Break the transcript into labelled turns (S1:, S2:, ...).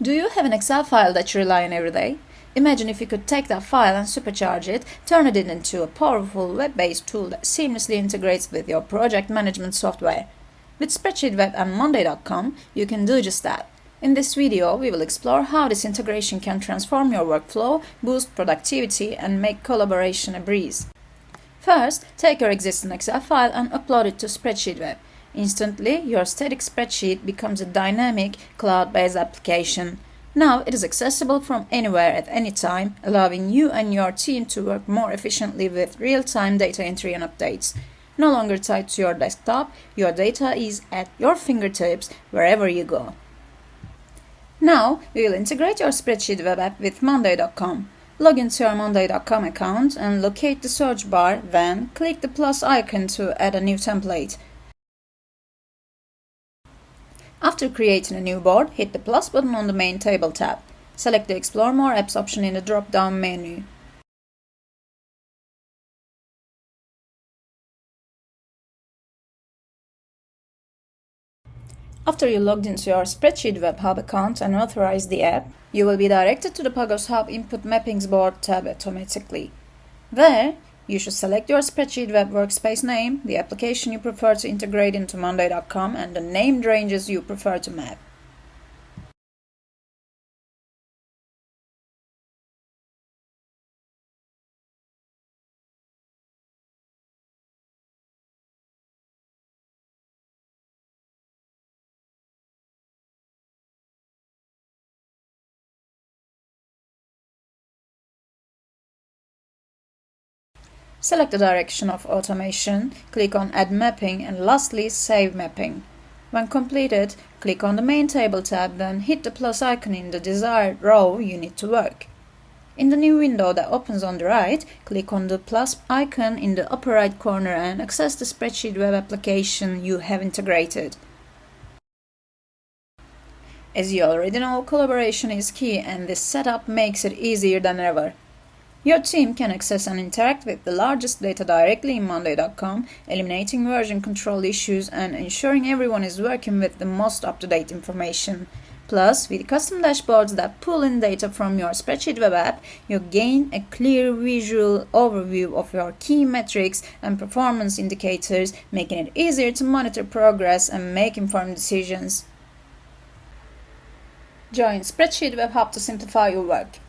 S1: Do you have an Excel file that you rely on every day? Imagine if you could take that file and supercharge it, turn it into a powerful web-based tool that seamlessly integrates with your project management software. With SpreadsheetWEB and Monday.com, you can do just that. In this video, we will explore how this integration can transform your workflow, boost productivity, and make collaboration a breeze. First, take your existing Excel file and upload it to SpreadsheetWEB. Instantly, your static spreadsheet becomes a dynamic, cloud-based application. Now it is accessible from anywhere at any time, allowing you and your team to work more efficiently with real-time data entry and updates. No longer tied to your desktop, your data is at your fingertips wherever you go. Now, we will integrate your SpreadsheetWEB app with Monday.com. Log into your Monday.com account and locate the search bar, then click the plus icon to add a new template. After creating a new board, hit the plus button on the Main Table tab. Select the Explore More Apps option in the drop-down menu. After you logged into your SpreadsheetWEB Hub account and authorized the app, you will be directed to the Pagos Hub Input Mappings board tab automatically. There, you should select your SpreadsheetWEB workspace name, the application you prefer to integrate into Monday.com, and the named ranges you prefer to map. Select the direction of automation, click on Add Mapping, and lastly, Save Mapping. When completed, click on the Main Table tab, then hit the plus icon in the desired row you need to work. In the new window that opens on the right, click on the plus icon in the upper right corner and access the SpreadsheetWEB application you have integrated. As you already know, collaboration is key, and this setup makes it easier than ever. Your team can access and interact with the largest data directly in Monday.com, eliminating version control issues and ensuring everyone is working with the most up-to-date information. Plus, with custom dashboards that pull in data from your SpreadsheetWEB app, you gain a clear visual overview of your key metrics and performance indicators, making it easier to monitor progress and make informed decisions. Join SpreadsheetWEB Hub to simplify your work.